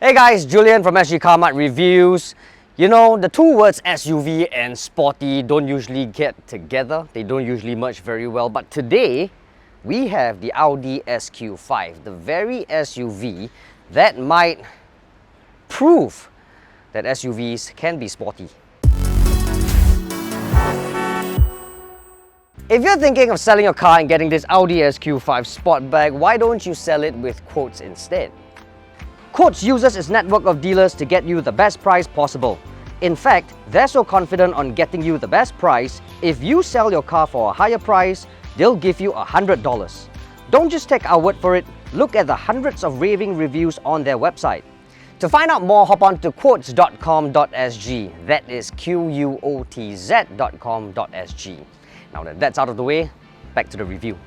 Hey guys, Julian from SG Carmart Reviews. You know, the two words SUV and sporty don't usually get together. They don't usually merge very well. But today, we have the Audi SQ5, the very SUV that might prove that SUVs can be sporty. If you're thinking of selling your car and getting this Audi SQ5 Sportback, why don't you sell it with Quotes instead? Quotes uses its network of dealers to get you the best price possible. In fact, they're so confident on getting you the best price, if you sell your car for a higher price, they'll give you $100. Don't just take our word for it, look at the hundreds of raving reviews on their website. To find out more, hop on to quotes.com.sg. That is quotz.com.sg. Now that that's out of the way, back to the review.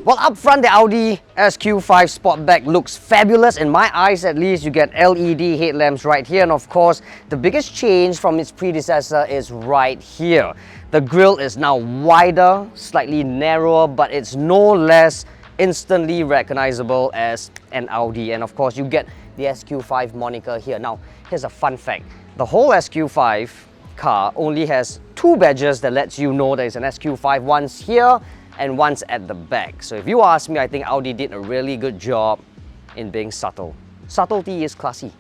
Well, up front, the Audi SQ5 Sportback looks fabulous. In my eyes, at least. You get LED headlamps right here, and of course, the biggest change from its predecessor is right here. The grille is now wider, slightly narrower, but it's no less instantly recognizable as an Audi. And of course, you get the SQ5 moniker here. Now, here's a fun fact. The whole SQ5 car only has two badges that lets you know there's an SQ5, once here and once at the back. So if you ask me, I think Audi did a really good job in being subtle. Subtlety is classy.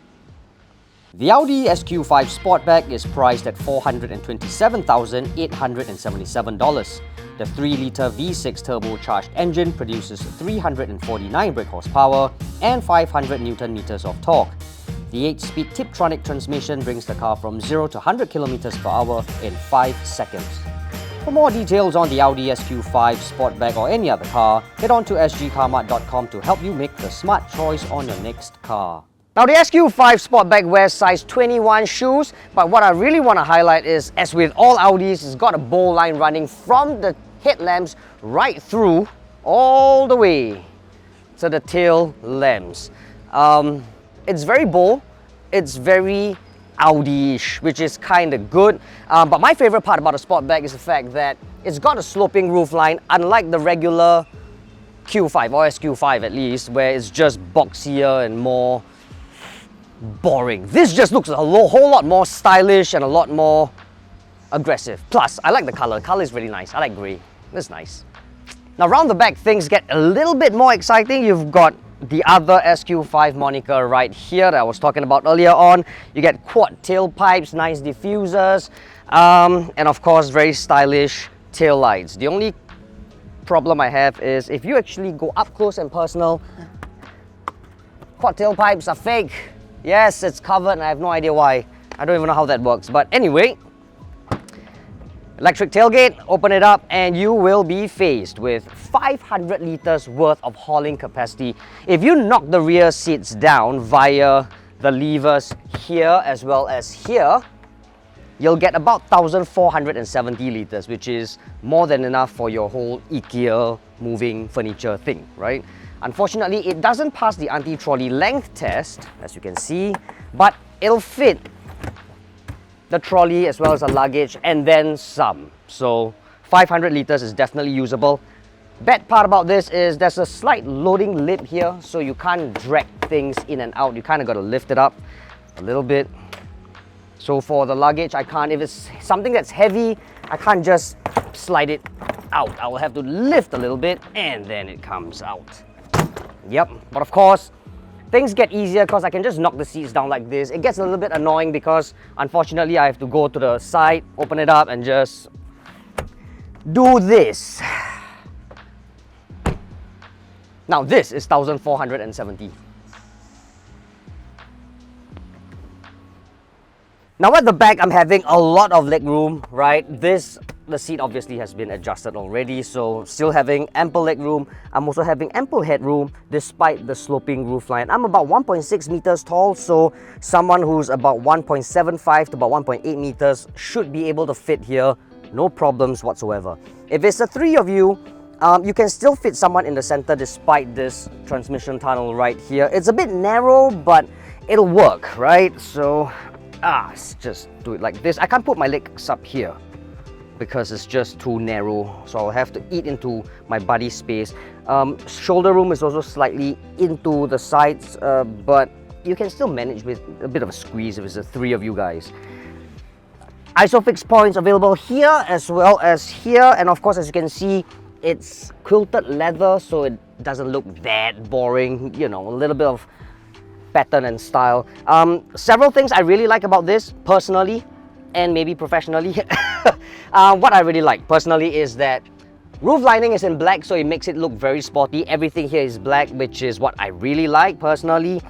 The Audi SQ5 Sportback is priced at $427,877. The 3-litre V6 turbocharged engine produces 349 brake horsepower and 500 Nm of torque. The 8-speed Tiptronic transmission brings the car from 0 to 100 km per hour in 5 seconds. For more details on the Audi SQ5 Sportback or any other car, head on to sgcarmart.com to help you make the smart choice on your next car. Now, the SQ5 Sportback wears size 21 shoes, but what I really want to highlight is, as with all Audis, it's got a bow line running from the headlamps right through all the way to the tail lamps. It's very bold, it's very Audi-ish, which is kind of good. But my favorite part about the Sportback is the fact that it's got a sloping roofline, unlike the regular Q5 or SQ5 at least, where it's just boxier and more boring. This just looks a whole lot more stylish and a lot more aggressive. Plus, I like the color. The color is really nice. I like grey. It's nice. Now, around the back, things get a little bit more exciting. You've got the other SQ5 moniker right here that I was talking about earlier on. You get quad tailpipes, nice diffusers, and of course, very stylish tail lights. The only problem I have is if you actually go up close and personal, quad tailpipes are fake. Yes, it's covered and I have no idea why. I don't even know how that works. But anyway, electric tailgate, open it up and you will be faced with 500 liters worth of hauling capacity. If you knock the rear seats down via the levers here as well as here, you'll get about 1,470 liters, which is more than enough for your whole IKEA moving furniture thing, right? Unfortunately, it doesn't pass the anti-trolley length test, as you can see, but it'll fit the trolley as well as the luggage and then some. So 500 liters is definitely usable. Bad part about this is there's a slight loading lip here, so you can't drag things in and out. You kind of got to lift it up a little bit. So for the luggage, I can't, if it's something that's heavy, I can't just slide it out. I will have to lift a little bit and then it comes out. Yep, but of course, things get easier because I can just knock the seats down like this. It gets a little bit annoying because unfortunately I have to go to the side, open it up and just do this. Now this is 1,470. Now at the back, I'm having a lot of leg room, right? The seat obviously has been adjusted already, so still having ample leg room. I'm also having ample headroom despite the sloping roofline. I'm about 1.6 meters tall, so someone who's about 1.75 to about 1.8 meters should be able to fit here, no problems whatsoever. If it's the three of you, you can still fit someone in the center despite this transmission tunnel right here. It's a bit narrow, but it'll work, right? So, let's just do it like this. I can't put my legs up here because it's just too narrow, so I'll have to eat into my body space. Shoulder room is also slightly into the sides, but you can still manage with a bit of a squeeze if it's the three of you guys. Isofix points available here as well as here, and of course, as you can see, it's quilted leather, so it doesn't look that boring, you know, a little bit of pattern and style. Several things I really like about this personally and maybe professionally. What I really like personally is that roof lining is in black, so it makes it look very sporty. Everything here is black, which is what I really like personally.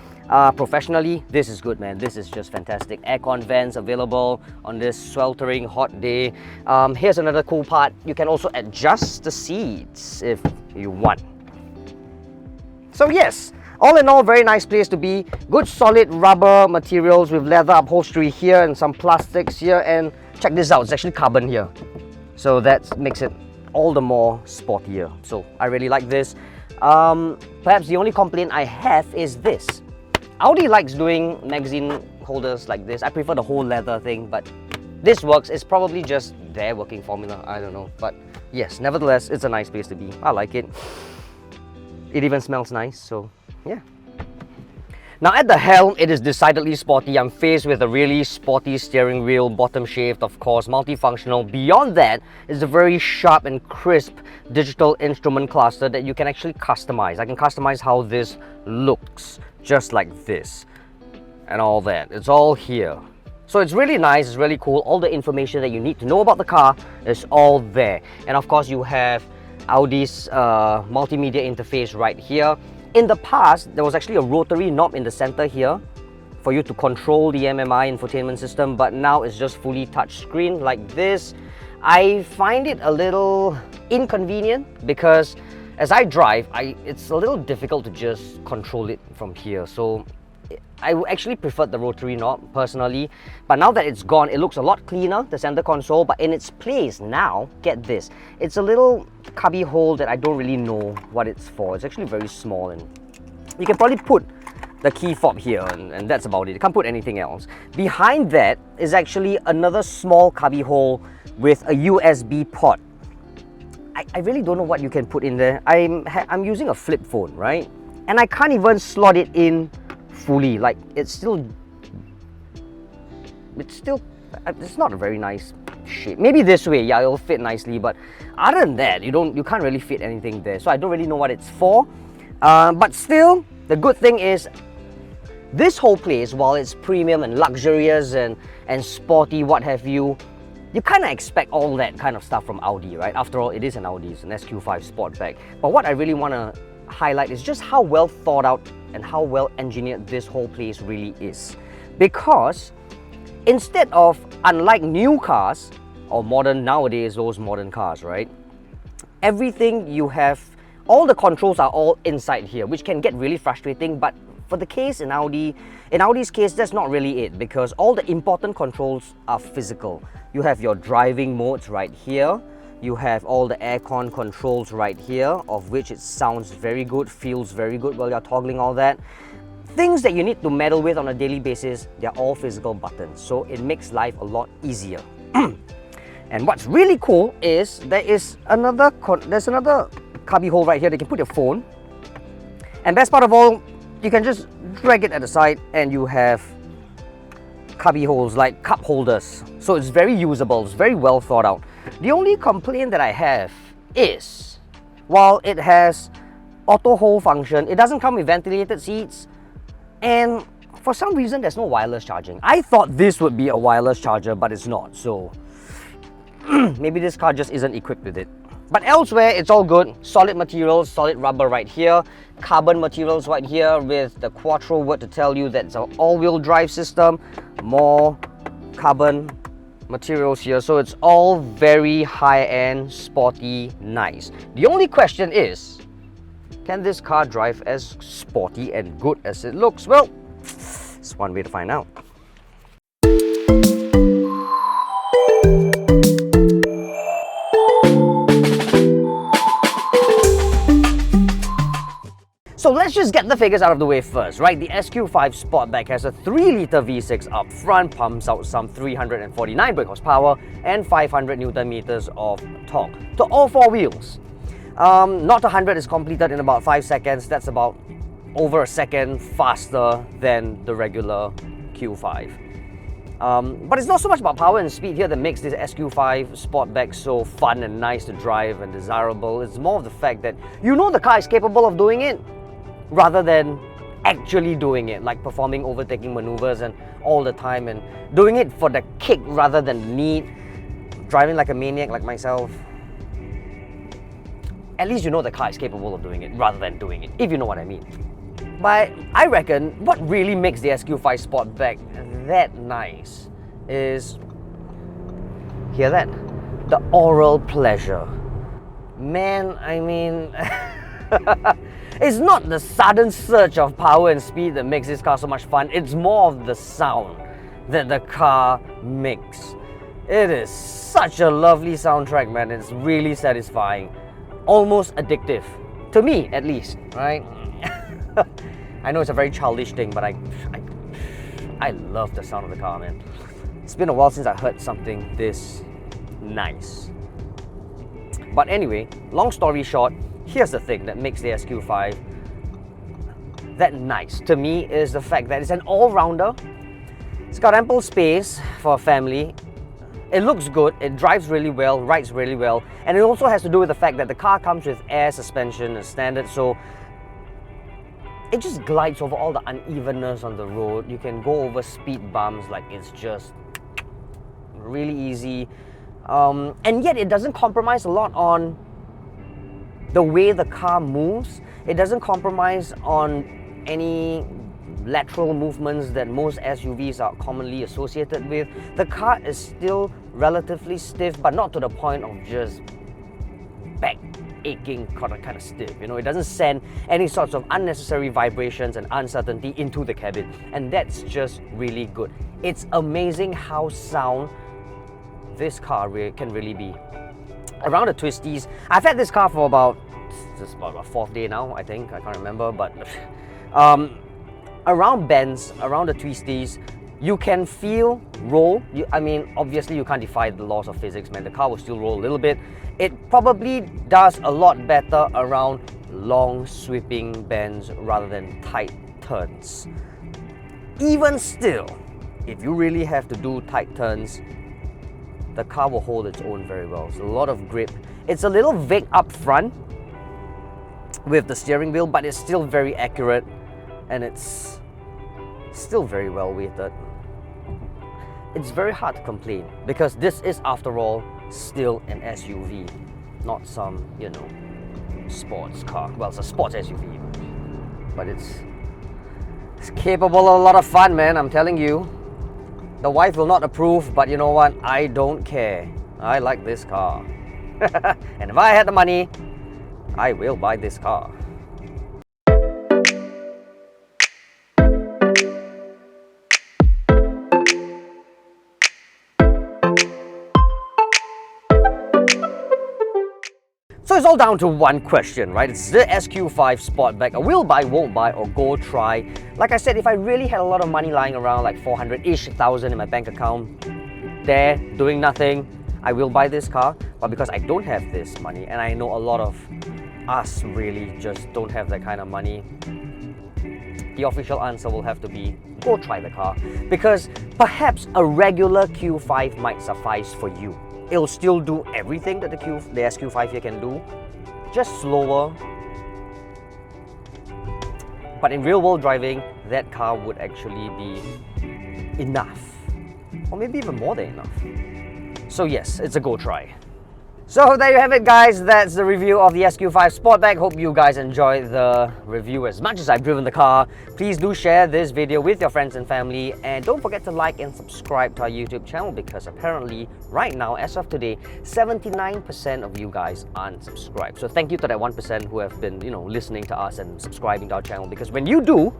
Professionally, this is good, man. This is just fantastic. Aircon vents available on this sweltering hot day. Here's another cool part. You can also adjust the seats if you want. So yes, all in all, very nice place to be. Good solid rubber materials with leather upholstery here and some plastics here. And check this out, it's actually carbon here. So that makes it all the more sportier. So I really like this. Perhaps the only complaint I have is this. Audi likes doing magazine holders like this. I prefer the whole leather thing, but this works. It's probably just their working formula, I don't know. But yes, nevertheless, it's a nice place to be. I like it. It even smells nice, so yeah. Now at the helm, it is decidedly sporty. I'm faced with a really sporty steering wheel, bottom shaft, of course, multifunctional. Beyond that is a very sharp and crisp digital instrument cluster that you can actually customize. I can customize how this looks, just like this, and all that. It's all here. So it's really nice, it's really cool. All the information that you need to know about the car is all there. And of course, you have Audi's multimedia interface right here. In the past, there was actually a rotary knob in the center here for you to control the MMI infotainment system, but now it's just fully touch screen like this. I find it a little inconvenient because as I drive, it's a little difficult to just control it from here. So I actually preferred the rotary knob personally, but now that it's gone, it looks a lot cleaner, the center console. But in its place now, get this, it's a little cubby hole that I don't really know what it's for. It's actually very small, and you can probably put the key fob here, and that's about it. You can't put anything else. Behind that is actually another small cubby hole with a USB port. I really don't know what you can put in there. I'm using a flip phone, right? And I can't even slot it in fully. Like, it's not a very nice shape. Maybe this way, yeah, it'll fit nicely, but other than that, you can't really fit anything there. So I don't really know what it's for. But still, the good thing is this whole place, while it's premium and luxurious and sporty, what have you kind of expect all that kind of stuff from Audi, right? After all, it is an Audi, it's an SQ5 Sportback. But what I really want to highlight is just how well thought out and how well engineered this whole place really is. Because instead of, unlike new cars, or modern nowadays, those modern cars, right? Everything you have, all the controls are all inside here, which can get really frustrating. But for the case in Audi's case, that's not really it, because all the important controls are physical. You have your driving modes right here. You have all the aircon controls right here, of which it sounds very good, feels very good while you're toggling all that. Things that you need to meddle with on a daily basis, they're all physical buttons, so it makes life a lot easier. And what's really cool is there's another cubby hole right here that you can put your phone. And best part of all, you can just drag it at the side and you have cubby holes like cup holders. So it's very usable, it's very well thought out. The only complaint that I have is, while it has auto hold function, it doesn't come with ventilated seats, and for some reason there's no wireless charging. I thought this would be a wireless charger, but it's not, so maybe this car just isn't equipped with it. But elsewhere, it's all good. Solid materials, solid rubber right here, carbon materials right here with the Quattro word to tell you that it's an all-wheel drive system. More carbon materials here, so it's all very high-end, sporty, nice. The only question is, can this car drive as sporty and good as it looks? Well, it's one way to find out. So let's just get the figures out of the way first, right? The SQ5 Sportback has a 3-litre V6 up front, pumps out some 349 brake horsepower and 500 Newton meters of torque to all four wheels. 0 to 100 is completed in about 5 seconds. That's about over a second faster than the regular Q5. But it's not so much about power and speed here that makes this SQ5 Sportback so fun and nice to drive and desirable. It's more of the fact that you know the car is capable of doing it rather than actually doing it, like performing overtaking maneuvers and all the time and doing it for the kick rather than the need, driving like a maniac like myself. At least you know the car is capable of doing it rather than doing it, if you know what I mean. But I reckon what really makes the SQ5 Sportback that nice is, hear that? The oral pleasure. Man, I mean, it's not the sudden surge of power and speed that makes this car so much fun, it's more of the sound that the car makes. It is such a lovely soundtrack, man. It's really satisfying, almost addictive, to me at least, right? I know it's a very childish thing, but I love the sound of the car, man. It's been a while since I heard something this nice. But anyway, long story short, here's the thing that makes the SQ5 that nice to me is the fact that it's an all-rounder. It's got ample space for a family. It looks good, it drives really well, rides really well, and it also has to do with the fact that the car comes with air suspension as standard, so it just glides over all the unevenness on the road. You can go over speed bumps like it's just really easy. And yet it doesn't compromise a lot on the way the car moves. It doesn't compromise on any lateral movements that most SUVs are commonly associated with. The car is still relatively stiff, but not to the point of just back aching kind of stiff. You know, it doesn't send any sorts of unnecessary vibrations and uncertainty into the cabin, and that's just really good. It's amazing how sound this car can really be. Around the twisties, I've had this car for about a fourth day now, I think. I can't remember, but around bends, around the twisties, you can feel roll. I mean, obviously you can't defy the laws of physics, man. The car will still roll a little bit. It probably does a lot better around long sweeping bends rather than tight turns. Even still, if you really have to do tight turns, the car will hold its own very well. It's a lot of grip. It's a little vague up front with the steering wheel, but it's still very accurate and it's still very well weighted. It's very hard to complain because this is, after all, still an SUV, not some, you know, sports car. Well, it's a sports SUV, but it's capable of a lot of fun, man, I'm telling you. The wife will not approve, but you know what? I don't care. I like this car. And if I had the money, I will buy this car. So it's all down to one question, right? It's the SQ5 Sportback. A will buy, won't buy, or go try. Like I said, if I really had a lot of money lying around, like 400-ish thousand in my bank account, there, doing nothing, I will buy this car. But because I don't have this money, and I know a lot of us really just don't have that kind of money, the official answer will have to be, go try the car. Because perhaps a regular Q5 might suffice for you. It'll still do everything that the SQ5 here can do, just slower. But in real world driving, that car would actually be enough, or maybe even more than enough. So yes, it's a go try. So there you have it, guys. That's the review of the SQ5 Sportback. Hope you guys enjoyed the review as much as I've driven the car. Please do share this video with your friends and family, and don't forget to like and subscribe to our YouTube channel, because apparently right now, as of today, 79% of you guys aren't subscribed. So thank you to that 1% who have been, you know, listening to us and subscribing to our channel, because when you do,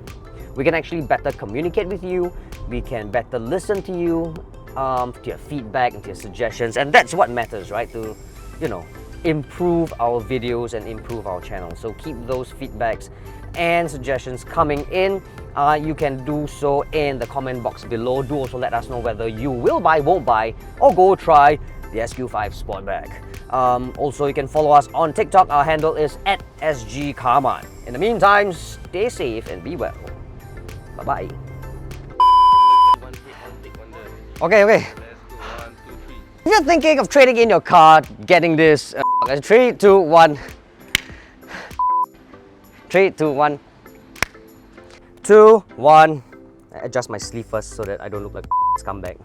we can actually better communicate with you, we can better listen to you, to your feedback and to your suggestions, and that's what matters, right? To, you know, improve our videos and improve our channel. So keep those feedbacks and suggestions coming in. You can do so in the comment box below. Do also let us know whether you will buy, won't buy, or go try the SQ5 Sportback. Also, you can follow us on TikTok. Our handle is @SGCarman. In the meantime, stay safe and be well. Bye-bye. Okay. Let's go. 1, 2, 3. If you're thinking of trading in your car, getting this, 3, 2, 1. 3, 2, 1. 2, 1. I adjust my sleeve first so that I don't look like a scumbag.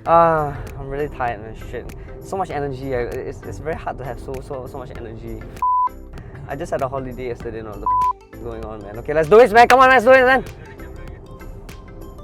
I'm really tired, man. Shit. So much energy. It's very hard to have so much energy. I just had a holiday yesterday, you know, what the going on, man. Okay, let's do it, man. Come on, let's do it, man.